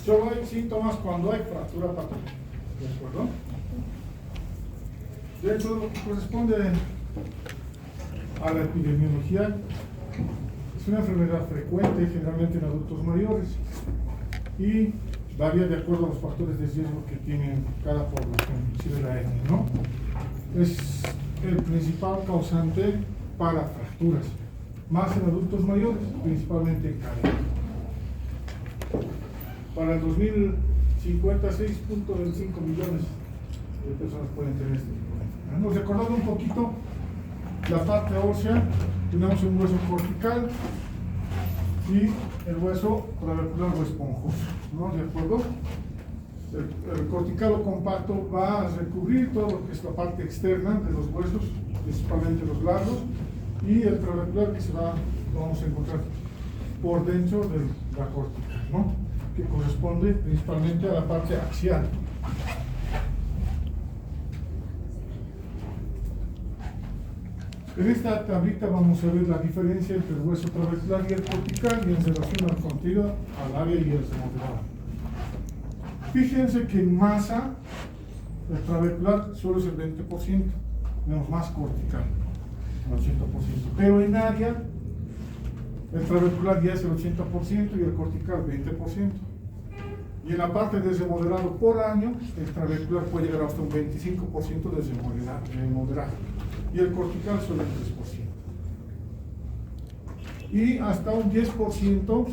Solo hay síntomas cuando hay fractura patológica. ¿De acuerdo? De hecho, lo que corresponde a la epidemiología es una enfermedad frecuente, generalmente en adultos mayores, y varía de acuerdo a los factores de riesgo que tienen cada población, inclusive la etnia, ¿no? Es el principal causante para fracturas, más en adultos mayores, principalmente en cadera. Para el 2050, 6.25 millones de personas pueden tener este tipo de enfermedad. Recordando un poquito la parte ósea, tenemos un hueso cortical y el hueso clavicular o esponjoso, ¿no? ¿De acuerdo? El cortical o compacto va a recubrir todo lo que es la parte externa de los huesos, principalmente los largos, y el clavicular que lo vamos a encontrar por dentro de la cortical, ¿no? Que corresponde principalmente a la parte axial. En esta tablita vamos a ver la diferencia entre el hueso clavicular y el cortical y en relación al contenido, al área y el remodelado. Fíjense que en masa el clavicular solo es el 20%, tenemos más cortical, el 80%, pero en área el clavicular ya es el 80% y el cortical 20%. Y en la parte de remodelado por año, el clavicular puede llegar hasta un 25% de remodelado y el cortical solo el 3%. Y hasta un 10%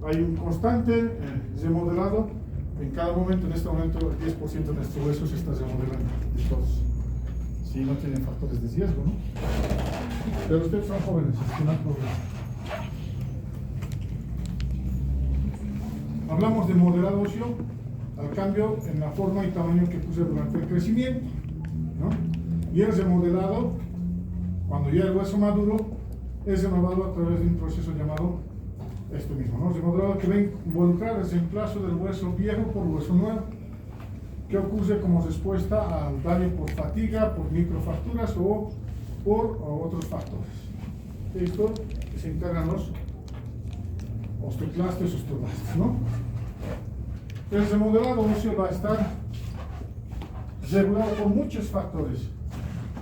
hay un constante remodelado. En cada momento, en este momento, el 10% de nuestro hueso se está remodelando. Entonces, si no tienen factores de riesgo, ¿no? Pero ustedes son jóvenes, así que no hay problema. Hablamos de modelado óseo al cambio en la forma y tamaño que puse durante el crecimiento, ¿no? Y el remodelado, cuando ya el hueso maduro, es remodelado a través de un proceso llamado esto mismo, ¿no? Remodelado que va a involucrar el reemplazo del hueso viejo por hueso nuevo, que ocurre como respuesta al daño por fatiga, por microfracturas o por otros factores. Esto se encargan los osteoclastos, osteoblastos, ¿no? El remodelado óseo va a estar regulado por muchos factores,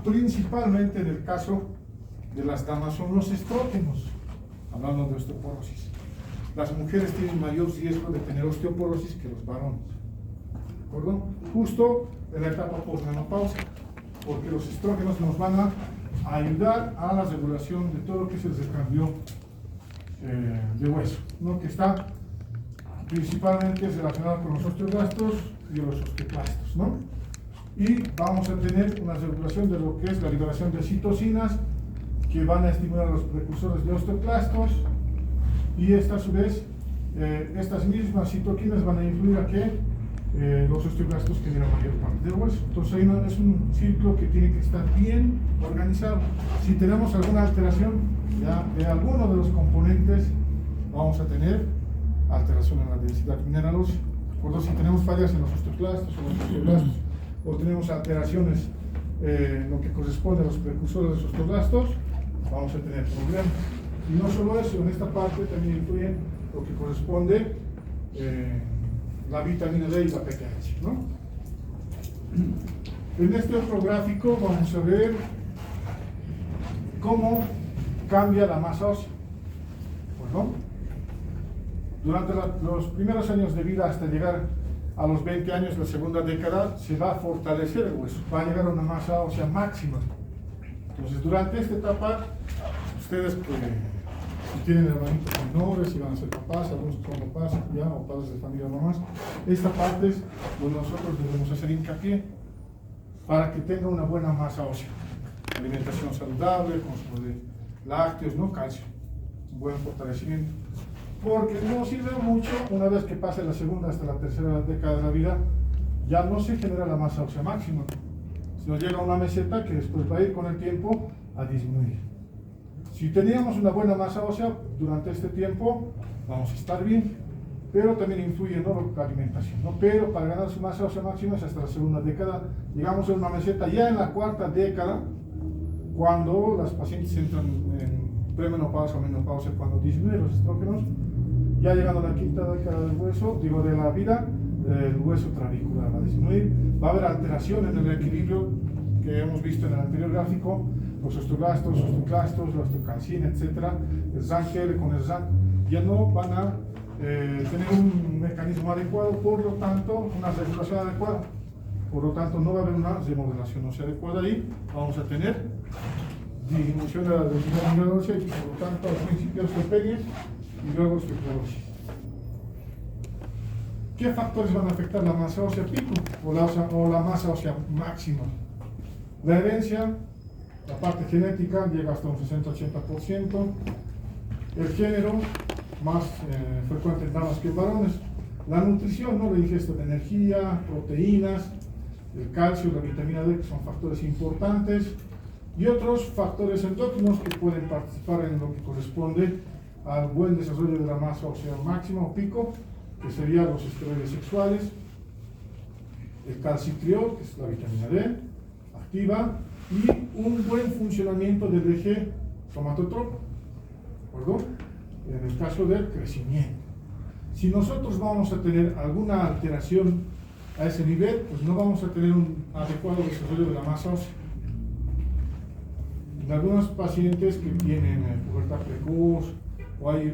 principalmente en el caso de las damas son los estrógenos, hablando de osteoporosis. Las mujeres tienen mayor riesgo de tener osteoporosis que los varones, ¿de acuerdo? Justo en la etapa postmenopausia, porque los estrógenos nos van a ayudar a la regulación de todo lo que es el recambio de hueso, ¿no? Que está principalmente relacionado con los osteoblastos y los osteoclastos, ¿no? Y vamos a tener una regulación de lo que es la liberación de citocinas que van a estimular a los precursores de osteoclastos y esta, a su vez, estas mismas citoquinas van a influir a que los osteoblastos generan mayor parte del hueso. Entonces es un ciclo que tiene que estar bien organizado. Si tenemos alguna alteración ya de alguno de los componentes, vamos a tener alteración en la densidad mineral ósea. Si tenemos fallas en los osteoclastos o los osteoblastos, o tenemos alteraciones en lo que corresponde a los precursores de los osteoblastos, vamos a tener problemas. Y no solo eso, en esta parte también influye lo que corresponde la vitamina D y la PKH, ¿no? En este otro gráfico vamos a ver cómo cambia la masa ósea. Bueno, durante los primeros años de vida hasta llegar a los 20 años, la segunda década, se va a fortalecer el hueso, va a llegar a una masa ósea máxima. Entonces, durante esta etapa, ustedes si tienen hermanitos menores, si van a ser papás, algunos son papás ya, o padres de familia nomás, esta parte es donde nosotros debemos hacer hincapié para que tenga una buena masa ósea. Alimentación saludable, consumo de lácteos, ¿no? Calcio, un buen fortalecimiento. Porque no sirve mucho una vez que pase la segunda hasta la tercera década de la vida, ya no se genera la masa ósea máxima, sino llega a una meseta que después va a ir con el tiempo a disminuir. Si teníamos una buena masa ósea durante este tiempo, vamos a estar bien, pero también influye, ¿no?, la alimentación, ¿no? Pero para ganar su masa ósea máxima es hasta la segunda década, llegamos a una meseta ya en la cuarta década, cuando las pacientes entran en premenopausia o menopausia, cuando disminuyen los estrógenos, Ya llegando a la quinta década del hueso, digo de la vida, el hueso trabecular va a disminuir, va a haber alteraciones en el equilibrio que hemos visto en el anterior gráfico, los osteoblastos, osteoclastos, la osteocalcina, etc. El ZANK con el ZANK ya no van a tener un mecanismo adecuado, por lo tanto, una regulación adecuada. Por lo tanto, no va a haber una remodelación ósea adecuada y vamos a tener disminución de la densidad mineral ósea y por lo tanto, al principio osteopenia y luego osteoporosis. ¿Qué factores van a afectar la masa ósea pico o la masa ósea máxima? La herencia, la parte genética llega hasta un 60-80%. El género, más frecuente en damas que en varones. La nutrición, ¿no? La ingesta de energía, proteínas, el calcio, la vitamina D, que son factores importantes. Y otros factores endócrinos que pueden participar en lo que corresponde al buen desarrollo de la masa ósea máxima o pico, que serían los esteroides sexuales, el calcitriol, que es la vitamina D activa, y un buen funcionamiento del eje somatotropo, ¿de acuerdo? En el caso del crecimiento. Si nosotros vamos a tener alguna alteración a ese nivel, pues no vamos a tener un adecuado desarrollo de la masa ósea. En algunos pacientes que tienen pubertad precoz, o hay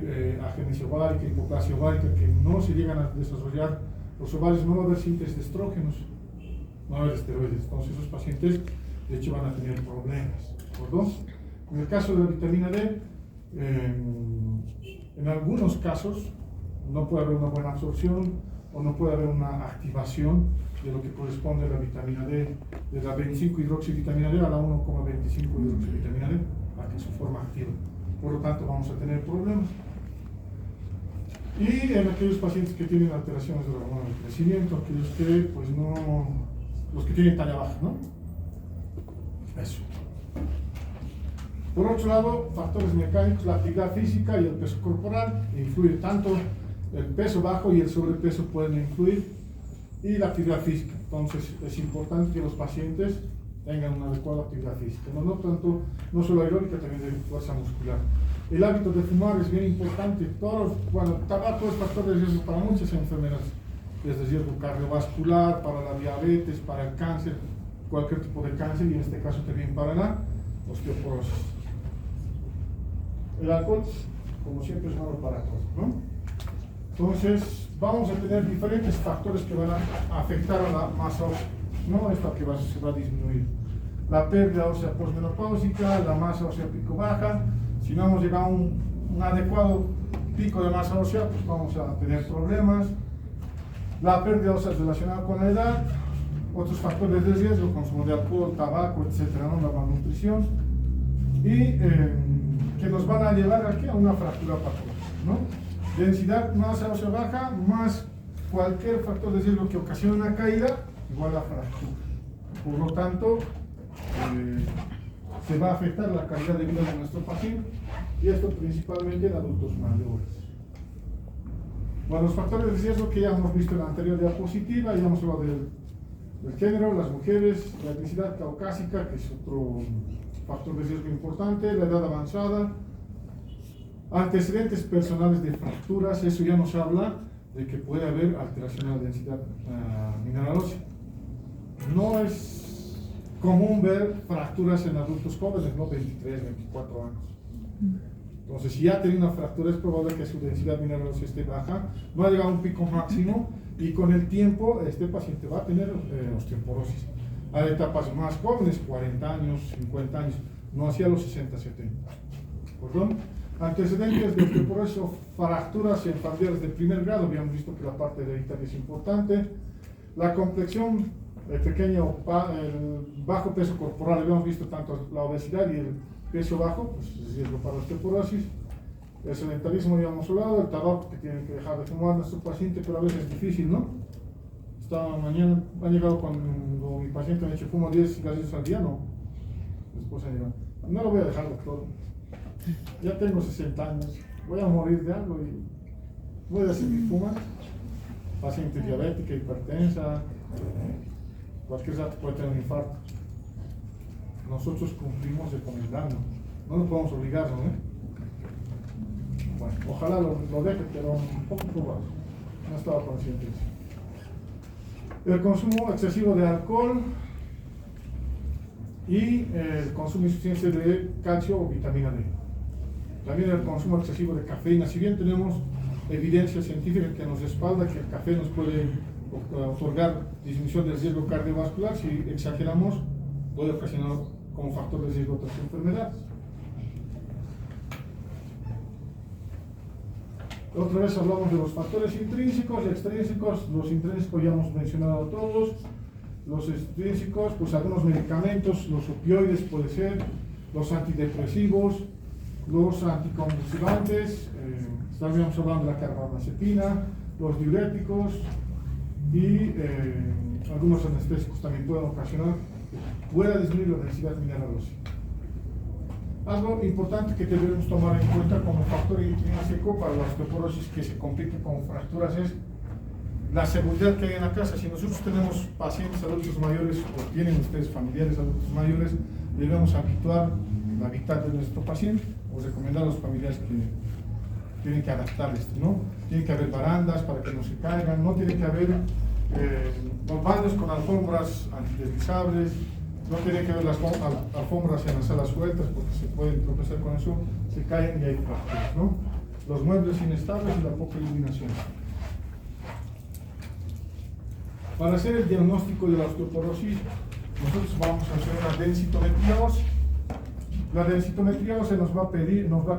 agenesia ovárica, hipoplasia ovárica, que no se llegan a desarrollar los ovarios, no va a haber síntesis de estrógenos, no va a haber esteroides. Entonces esos pacientes de hecho van a tener problemas, ¿de acuerdo? En el caso de la vitamina D, en algunos casos no puede haber una buena absorción o no puede haber una activación de lo que corresponde a la vitamina D, de la 25 hidroxivitamina D a la 1,25 hidroxivitamina D, para que su forma activa. Por lo tanto, vamos a tener problemas. Y en aquellos pacientes que tienen alteraciones de la hormona del crecimiento, aquellos que, pues no, los que tienen talla baja, ¿no? Eso. Por otro lado, factores mecánicos, la actividad física y el peso corporal influyen tanto. El peso bajo y el sobrepeso pueden influir, y la actividad física. Entonces es importante que los pacientes tengan una adecuada actividad física, no solo aeróbica, también de fuerza muscular. El hábito de fumar es bien importante. El tabaco es factor de riesgo para muchas enfermedades, desde riesgo cardiovascular, para la diabetes, para el cáncer, cualquier tipo de cáncer, y en este caso también para la osteoporosis. El alcohol, como siempre, es malo para todos, ¿no? Entonces, vamos a tener diferentes factores que van a afectar a la masa ósea, ¿no? Esta que se va a disminuir. La pérdida ósea posmenopáusica, la masa ósea pico baja. Si no hemos llegado a un adecuado pico de masa ósea, pues vamos a tener problemas. La pérdida ósea relacionada con la edad, otros factores de riesgo, consumo de alcohol, tabaco, etcétera, ¿no? La malnutrición, y que nos van a llevar aquí a una fractura patológica, ¿no? Densidad masa ósea baja más cualquier factor de riesgo que ocasione una caída igual a fractura. Por lo tanto, se va a afectar la calidad de vida de nuestro paciente, y esto principalmente en adultos mayores. Bueno, los factores de riesgo que ya hemos visto en la anterior diapositiva, ya hemos hablado del género, las mujeres, la etnicidad caucásica, que es otro factor de riesgo importante, la edad avanzada, antecedentes personales de fracturas. Eso ya nos habla de que puede haber alteración de la densidad mineral ósea. No es común ver fracturas en adultos jóvenes, ¿no? 23, 24 años. Entonces, si ya tiene una fractura, es probable que su densidad mineral ósea esté baja, no ha llegado a un pico máximo, y con el tiempo este paciente va a tener osteoporosis. Hay etapas más jóvenes, 40 años, 50 años, no hacia los 60, 70. ¿Perdón? Antecedentes de osteoporosis o fracturas en familiares de primer grado, habíamos visto que la parte hereditaria es importante. La complexión pequeña o el bajo peso corporal, habíamos visto tanto la obesidad y el peso bajo, pues es riesgo para osteoporosis. El sedentarismo, habíamos hablado, el tabaco, que tienen que dejar de fumar nuestro paciente, pero a veces es difícil, ¿no? Esta mañana han llegado cuando mi paciente me ha dicho, fumo 10 cigarrillos al día, no. Después han llegado, no lo voy a dejar, doctor. Ya tengo 60 años, voy a morir de algo y voy a seguir fumando. Paciente diabética, hipertensa, cualquier rato puede tener un infarto. Nosotros cumplimos recomendando, no nos podemos obligar, ¿no? Bueno, ojalá lo deje, pero un poco probable. No estaba consciente de eso. El consumo excesivo de alcohol y el consumo insuficiente de calcio o vitamina D. También el consumo excesivo de cafeína. Si bien tenemos evidencia científica que nos respalda que el café nos puede otorgar disminución del riesgo cardiovascular, si exageramos puede ocasionar como factor de riesgo otras enfermedades. Otra vez hablamos de los factores intrínsecos y extrínsecos. Los intrínsecos ya hemos mencionado todos. Los extrínsecos, pues algunos medicamentos, los opioides puede ser, los antidepresivos, los anticonvulsivantes, estábamos hablando de la carbamazepina, los diuréticos y algunos anestésicos también pueden ocasionar que pueda disminuir la densidad mineral ósea. Algo importante que debemos tomar en cuenta como factor intrínseco para la osteoporosis que se complica con fracturas es la seguridad que hay en la casa. Si nosotros tenemos pacientes adultos mayores o tienen ustedes familiares adultos mayores, debemos habituar el hábitat de nuestro paciente o recomendar a los familiares que tienen que adaptar esto, ¿no? Tiene que haber barandas para que no se caigan, no tiene que haber baños con alfombras antideslizables, no tiene que haber las alfombras en las salas sueltas porque se pueden tropezar con eso, se caen y hay fracturas, ¿no? Los muebles inestables y la poca iluminación. Para hacer el diagnóstico de la osteoporosis, nosotros vamos a hacer una densitometría ósea. La densitometría ósea nos va a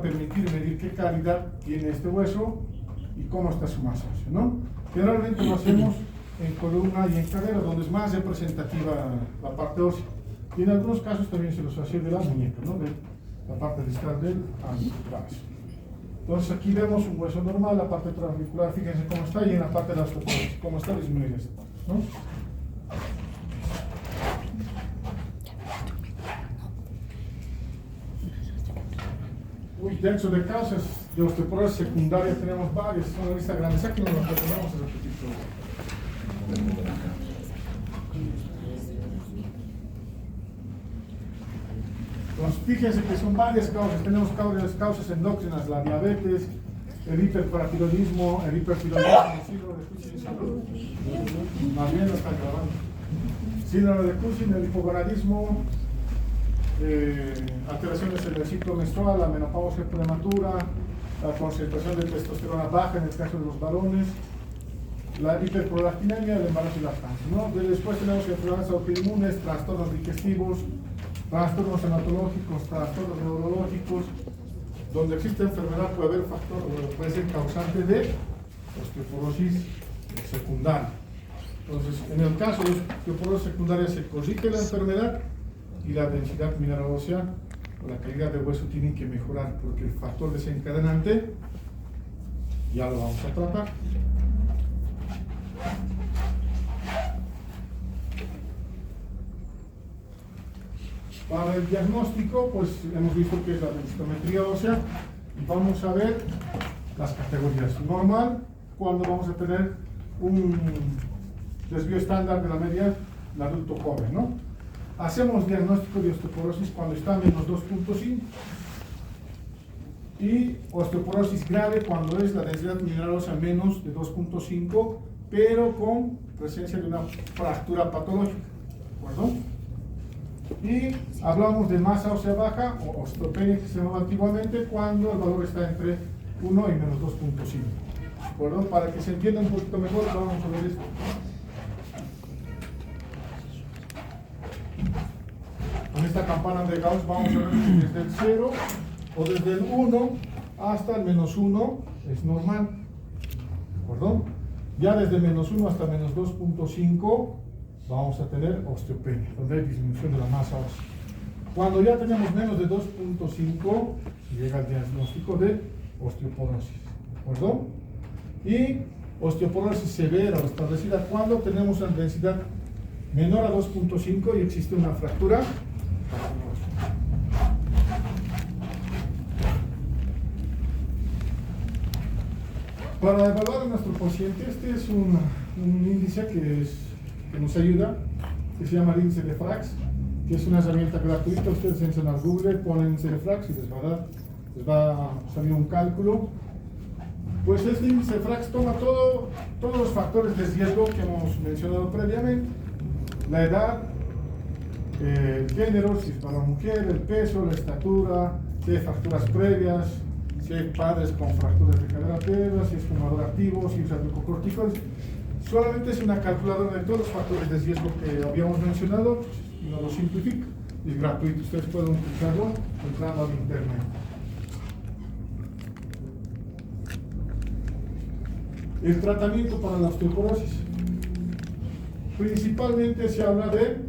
permitir medir qué calidad tiene este hueso y cómo está su masa ósea, ¿no? Generalmente lo hacemos en columna y en cadera, donde es más representativa la parte ósea. Y en algunos casos también se los hace de la muñeca, ¿no? De la parte distal del antebrazo. Entonces aquí vemos un hueso normal, la parte transarticular, fíjense cómo está, y en la parte de la osteoporosis, cómo está disminuida esta parte, ¿no? Uy, dentro de causas de osteoporosis secundaria tenemos varias, es una lista grande, aquí no nos vamos a repetir todo. Entonces, fíjense que son varias causas, tenemos causas endócrinas, la diabetes, el hiperparatiroidismo, el síndrome de Cushing en salud, más bien lo están grabando, síndrome de Cushing, el hipogonadismo, alteraciones en el ciclo menstrual, la menopausia prematura, la concentración de testosterona baja en el caso de los varones, la hiperprolactinemia, el embarazo y la lactancia, ¿no? Después tenemos enfermedades autoinmunes, trastornos digestivos, trastornos hematológicos, trastornos neurológicos. Donde existe enfermedad puede haber factor, puede ser causante de osteoporosis secundaria. Entonces, en el caso de osteoporosis secundaria se corrige la enfermedad y la densidad mineral ósea o la calidad del hueso tienen que mejorar porque el factor desencadenante ya lo vamos a tratar. Para el diagnóstico, pues hemos visto que es la densitometría ósea y vamos a ver las categorías. Normal, cuando vamos a tener un desvío estándar de la media del adulto joven, ¿no? Hacemos diagnóstico de osteoporosis cuando está menos 2.5 y osteoporosis grave cuando es la densidad mineral ósea menos de 2.5, pero con presencia de una fractura patológica, ¿de acuerdo? Y hablamos de masa ósea baja o osteopenia que se llamaba antiguamente cuando el valor está entre 1 y menos 2.5. ¿De acuerdo? Para que se entienda un poquito mejor, vamos a ver esto. Con esta campana de Gauss vamos a ver si desde el 0 o desde el 1 hasta el menos 1 es normal. ¿De acuerdo? Ya desde menos 1 hasta menos 2.5 vamos a tener osteopenia, donde hay disminución de la masa ósea. Cuando ya tenemos menos de 2.5, llega el diagnóstico de osteoporosis, ¿de acuerdo? Y osteoporosis severa o establecida cuando tenemos una densidad menor a 2.5 y existe una fractura. Para evaluar a nuestro paciente, este es un índice que nos ayuda, que se llama el índice de Frax, que es una herramienta gratuita. Ustedes entran a Google, ponen índice de Frax y les va a salir un cálculo Pues este índice FRAX toma todos los factores de riesgo que hemos mencionado previamente: la edad, el género, si es para la mujer, el peso, la estatura, si hay fracturas previas, si hay padres con fracturas de cadera previa, si es fumador activo, si usa glucocorticoides. Solamente es una calculadora de todos los factores de riesgo que habíamos mencionado y nos lo simplifica. Es gratuito, ustedes pueden utilizarlo entrando al internet. El tratamiento para la osteoporosis. Principalmente se habla de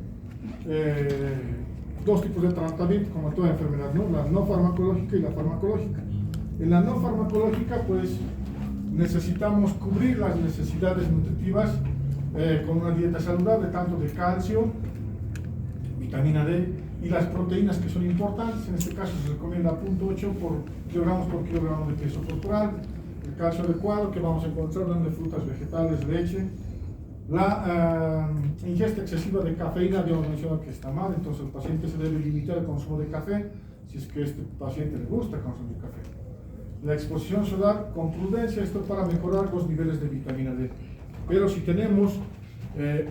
dos tipos de tratamiento, como toda enfermedad, ¿no? La no farmacológica y la farmacológica. En la no farmacológica, pues, necesitamos cubrir las necesidades nutritivas con una dieta saludable, tanto de calcio, vitamina D y las proteínas, que son importantes. En este caso se recomienda 0.8 kilogramos por kilogramo de peso corporal. El calcio adecuado que vamos a encontrar de frutas, vegetales, leche. La ingesta excesiva de cafeína, habíamos mencionado que está mal, entonces el paciente se debe limitar el consumo de café si es que a este paciente le gusta consumir café. La exposición solar con prudencia, esto para mejorar los niveles de vitamina D. Pero si tenemos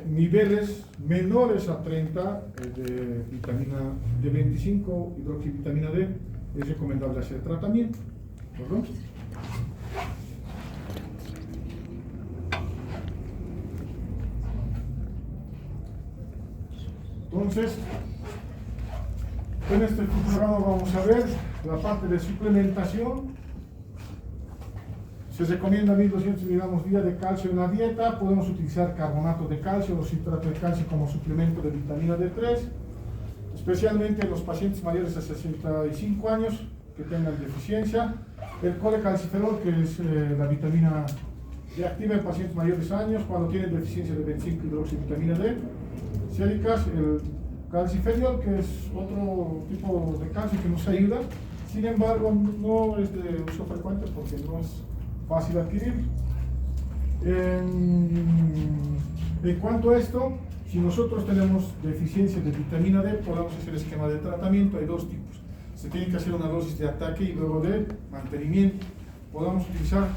niveles menores a 30 de vitamina de 25 hidroxivitamina D, es recomendable hacer tratamiento. ¿Perdón? Entonces, en este programa vamos a ver la parte de suplementación. Se recomienda 1200 miligramos día de calcio en la dieta. Podemos utilizar carbonato de calcio o citrato de calcio como suplemento de vitamina D3, especialmente en los pacientes mayores de 65 años que tengan deficiencia. El colecalciferol, que es la vitamina D activa en pacientes mayores de años cuando tienen deficiencia de 25 hidroxivitamina D. Séricas, el calciferiol, que es otro tipo de calcio que nos ayuda, sin embargo no es de uso frecuente porque no es fácil adquirir. En cuanto a esto, si nosotros tenemos deficiencia de vitamina D, podemos hacer esquema de tratamiento. Hay dos tipos: se tiene que hacer una dosis de ataque y luego de mantenimiento. Podemos utilizar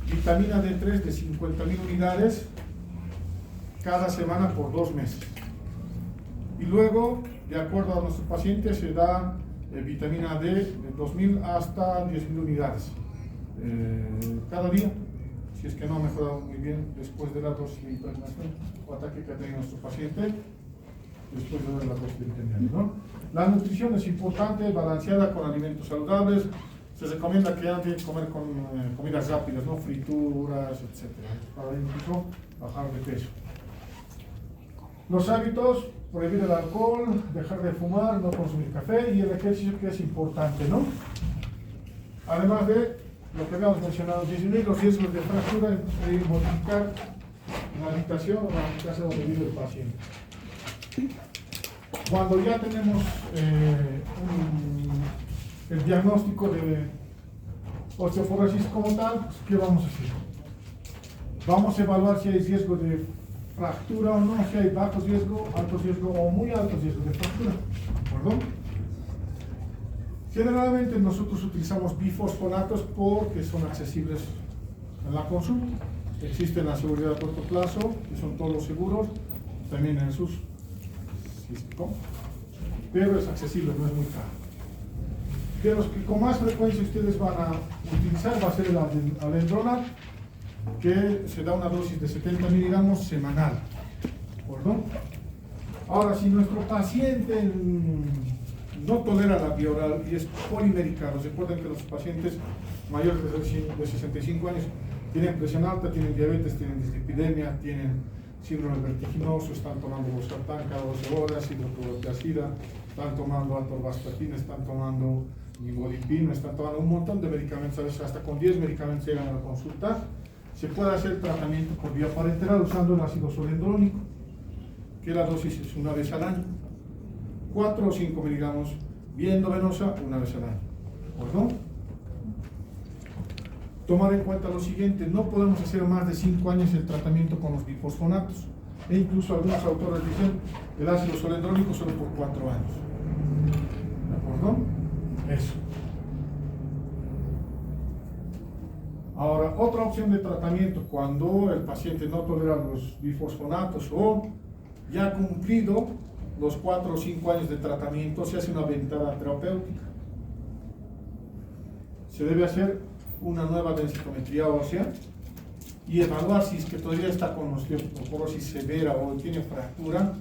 vitamina D3 de 50.000 unidades cada semana por 2 meses. Y luego, de acuerdo a nuestro paciente, se da vitamina D de 2.000 hasta 10.000 unidades cada día, si es que no ha mejorado muy bien después de la dosis de impregnación o ataque que ha tenido nuestro paciente, después de la dosis de vitamina D, ¿no? La nutrición es importante, balanceada con alimentos saludables. Se recomienda que antes de comer con comidas rápidas, ¿no? Frituras, etc., para incluso bajar de peso. Los hábitos: prohibir el alcohol, dejar de fumar, no consumir café, y el ejercicio, que es importante, ¿no? Además de lo que habíamos mencionado, disminuir los riesgos de fractura y modificar la habitación o la casa donde vive el paciente. Cuando ya tenemos el diagnóstico de osteoporosis como tal, pues, ¿qué vamos a hacer? Vamos a evaluar si hay riesgo de fractura o no, si hay bajo riesgo, alto riesgo o muy alto riesgo de fractura. ¿Perdón? Generalmente nosotros utilizamos bifosfonatos porque son accesibles en la consulta. Existe la seguridad a corto plazo, que son todos los seguros, también en sus físico, pero es accesible, no es muy caro. De los que con más frecuencia ustedes van a utilizar va a ser el alendronat, que se da una dosis de 70 miligramos semanal. ¿Perdón? Ahora, si nuestro paciente no tolera la vía oral y es polimérica, recuerden que los pacientes mayores de 65 años tienen presión alta, tienen diabetes, tienen dislipidemia, tienen síndrome vertiginoso, están tomando losartán cada 12 horas, hidroclorotiazida, están tomando atorvastatina, están tomando nivolipina, están tomando un montón de medicamentos, a veces hasta con 10 medicamentos llegan a la consulta. Se puede hacer tratamiento por vía parenteral usando el ácido solendrónico, que la dosis es una vez al año, 4 o 5 miligramos vía endovenosa una vez al año. ¿Perdón? Tomar en cuenta lo siguiente: no podemos hacer más de 5 años el tratamiento con los bifosfonatos, e incluso algunos autores dicen el ácido solendrónico solo por 4 años. ¿De acuerdo? Eso. Ahora, otra opción de tratamiento cuando el paciente no tolera los bifosfonatos o ya ha cumplido los 4 o 5 años de tratamiento, se hace una ventana terapéutica. Se debe hacer una nueva densitometría ósea y evaluar si es que todavía está con osteoporosis severa o tiene fractura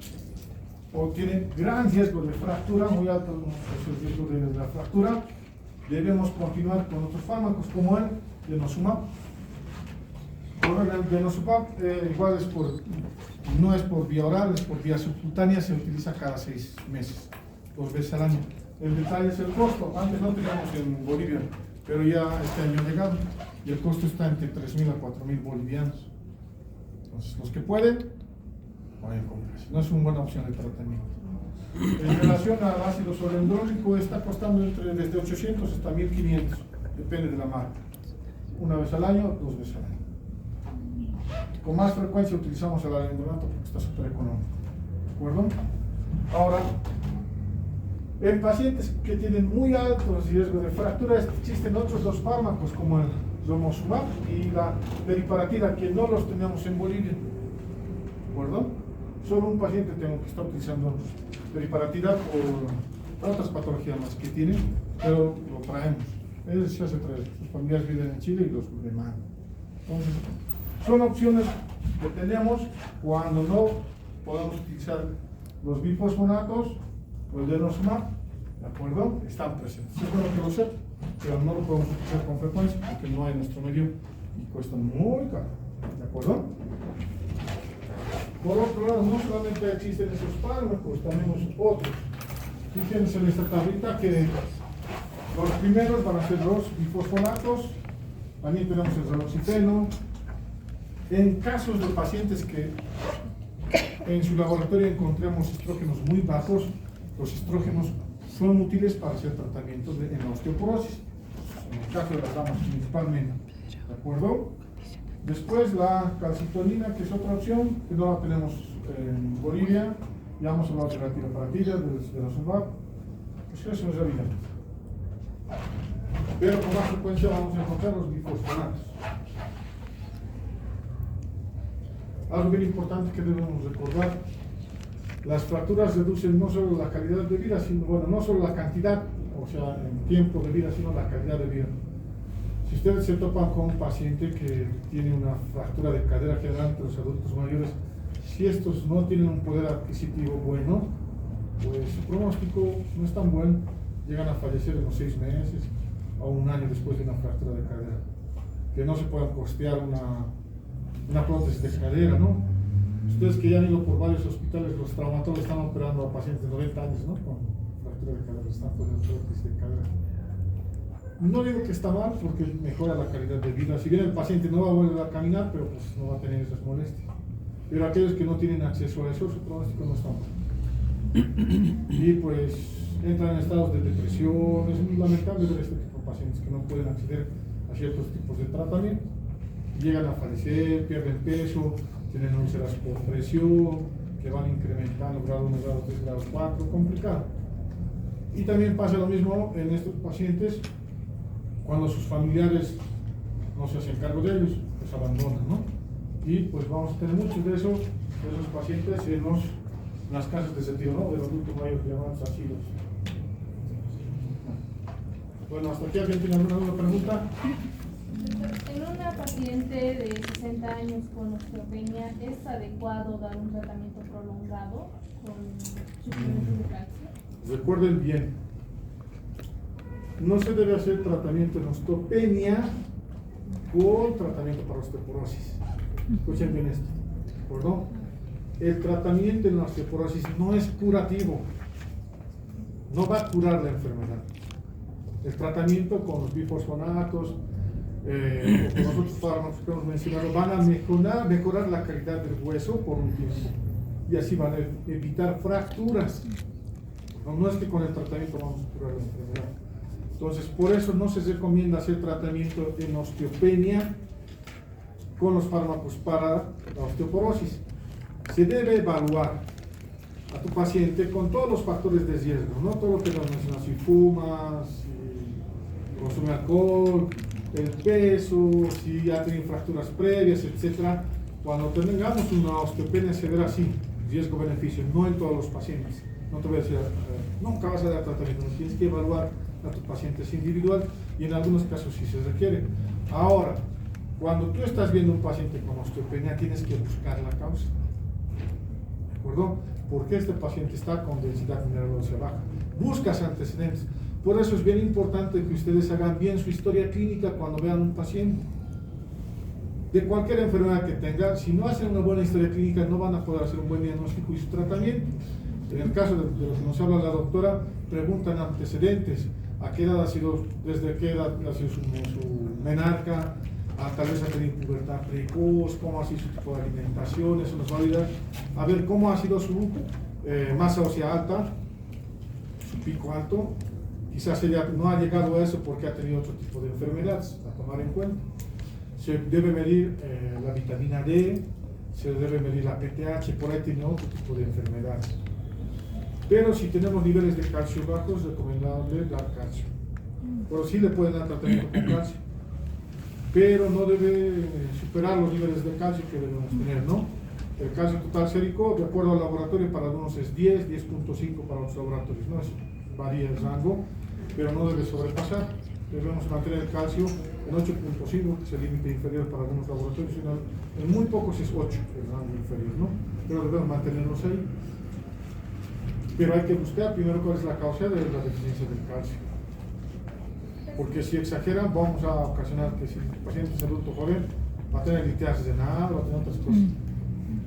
o tiene gran riesgo de fractura, muy alto el riesgo de la fractura. Debemos continuar con otros fármacos como el denosumab. El denosumab igual no es por vía oral, es por vía subcutánea, se utiliza cada 6 meses, 2 veces al año. El detalle es el costo. Antes no teníamos en Bolivia, pero ya este año ha llegado y el costo está entre 3.000 a 4.000 bolivianos. Entonces, los que pueden comprarse. No es una buena opción de tratamiento. En relación al ácido zoledrónico, está costando desde 800 hasta 1.500, depende de la marca. Una vez al año, 2 veces al año. Con más frecuencia utilizamos el alendronato porque está súper económico. ¿De acuerdo? Ahora, en pacientes que tienen muy altos riesgos de fractura, existen otros 2 fármacos como el romosumab y la deriparatida, que no los tenemos en Bolivia. ¿De acuerdo? Solo un paciente tengo que estar utilizando deriparatida por otras patologías más que tiene, pero lo traemos. Él se hace traer, sus familiares viven en Chile y los demandan. Entonces, son opciones que tenemos cuando no podemos utilizar los bifosfonatos o el denosumab, ¿de acuerdo? Están presentes. Es bueno que lo sepan, pero no lo podemos utilizar con frecuencia porque no hay en nuestro medio y cuestan muy caro, ¿de acuerdo? Por otro lado, no solamente existen esos fármacos, tenemos otros. Aquí tienes en esta tablita que los primeros van a ser los bifosfonatos, también tenemos el raloxifeno. En casos de pacientes que en su laboratorio encontremos estrógenos muy bajos, los estrógenos son útiles para hacer tratamientos en la osteoporosis, en el caso de las damas principalmente, ¿de acuerdo? Después la calcitonina, que es otra opción, que no la tenemos en Bolivia. Ya hemos hablado de la tiraparatida, de la SUMAP, pues eso es realidad. Pero con más frecuencia vamos a encontrar los bifosfonatos. Algo bien importante que debemos recordar: las fracturas reducen no solo la calidad de vida, sino, bueno, no solo la cantidad, o sea, en tiempo de vida, sino la calidad de vida. Si ustedes se topan con un paciente que tiene una fractura de cadera general entre los adultos mayores, si estos no tienen un poder adquisitivo bueno, pues su pronóstico no es tan bueno. Llegan a fallecer en los 6 meses o 1 año después de una fractura de cadera. Que no se puedan costear una prótesis de cadera, ¿no? Ustedes que ya han ido por varios hospitales, los traumatólogos están operando a pacientes de 90 años, ¿no? Con fractura de cadera, están poniendo prótesis de cadera. No digo que está mal porque mejora la calidad de vida. Si bien el paciente no va a volver a caminar, pero pues no va a tener esas molestias. Pero aquellos que no tienen acceso a eso, su pronóstico no está mal. Y pues entran en estados de depresión. Es muy lamentable ver este tipo de pacientes que no pueden acceder a ciertos tipos de tratamiento. Llegan a fallecer, pierden peso, tienen úlceras por presión, que van incrementando grado 1, grado 3, grado 4, complicado. Y también pasa lo mismo en estos pacientes cuando sus familiares no se hacen cargo de ellos, pues abandonan, ¿no? Y pues vamos a tener muchos de esos pacientes en las casas de retiro, ¿no? De los adultos mayores, llamados asilos. Bueno, hasta aquí. ¿Alguien tiene alguna pregunta? En una paciente de 60 años con osteopenia, ¿es adecuado dar un tratamiento prolongado con suplementos de calcio? Recuerden bien, no se debe hacer tratamiento en osteopenia con tratamiento para osteoporosis. Escuchen bien esto, ¿perdón? El tratamiento en la osteoporosis no es curativo, no va a curar la enfermedad. El tratamiento con los bifosfonatos o con los otros fármacos que hemos mencionado van a mejorar la calidad del hueso por un tiempo y así van a evitar fracturas. No es que con el tratamiento vamos a curar la enfermedad. Entonces, por eso no se recomienda hacer tratamiento en osteopenia con los fármacos para la osteoporosis. Se debe evaluar a tu paciente con todos los factores de riesgo, no todo lo que nos mencionamos: si fumas, si consume alcohol, el peso, si ya tienen fracturas previas, etc. Cuando tengamos una osteopenia severa, sí, riesgo-beneficio, no en todos los pacientes. No te voy a decir, nunca vas a dar tratamiento, tienes que evaluar a tu paciente es individual y en algunos casos sí se requiere. Ahora, cuando tú estás viendo un paciente con osteopenia, tienes que buscar la causa. ¿De acuerdo? ¿Por qué este paciente está con densidad mineral ósea baja? Buscas antecedentes. Por eso es bien importante que ustedes hagan bien su historia clínica cuando vean un paciente. De cualquier enfermedad que tenga, si no hacen una buena historia clínica, no van a poder hacer un buen diagnóstico y su tratamiento. En el caso de lo que nos habla la doctora, preguntan antecedentes. ¿A qué edad ha sido, desde qué edad ha sido su menarca? Tal vez ha tenido pubertad precoz, cómo ha sido su tipo de alimentación, eso nos va a ayudar a ver cómo ha sido su masa ósea alta, su pico alto. Quizás ella no ha llegado a eso porque ha tenido otro tipo de enfermedades a tomar en cuenta. Se debe medir la vitamina D, se debe medir la PTH, por ahí tiene otro tipo de enfermedades. Pero si tenemos niveles de calcio bajos, es recomendable dar calcio. Pero sí le pueden dar tratamiento con calcio. Pero no debe superar los niveles de calcio que debemos tener, ¿no? El calcio total sérico, de acuerdo al laboratorio, para algunos es 10, 10.5 para otros laboratorios, ¿no? Varía el rango, pero no debe sobrepasar. Debemos mantener el calcio en 8.5, que es el límite inferior para algunos laboratorios, sino en muy pocos es 8, el rango inferior, ¿no? Pero debemos mantenerlos ahí. Pero hay que buscar primero cuál es la causa de la deficiencia del calcio. Porque si exageran, vamos a ocasionar que si el paciente es adulto joven, va a tener litiasis de nada, va a tener otras cosas.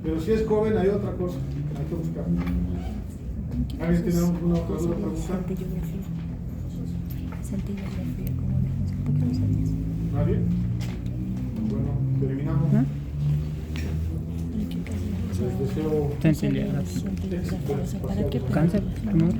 Pero si es joven, hay otra cosa, hay que buscar. ¿Alguien tiene alguna otra duda para buscar? Centellografía, ¿cómo le hacemos? ¿Por qué no sabías? ¿Nadie? Bueno, terminamos. ¿No? Les deseo Centellografía. ¿Para qué? éxito. ¿Cáncer? ¿Tumor?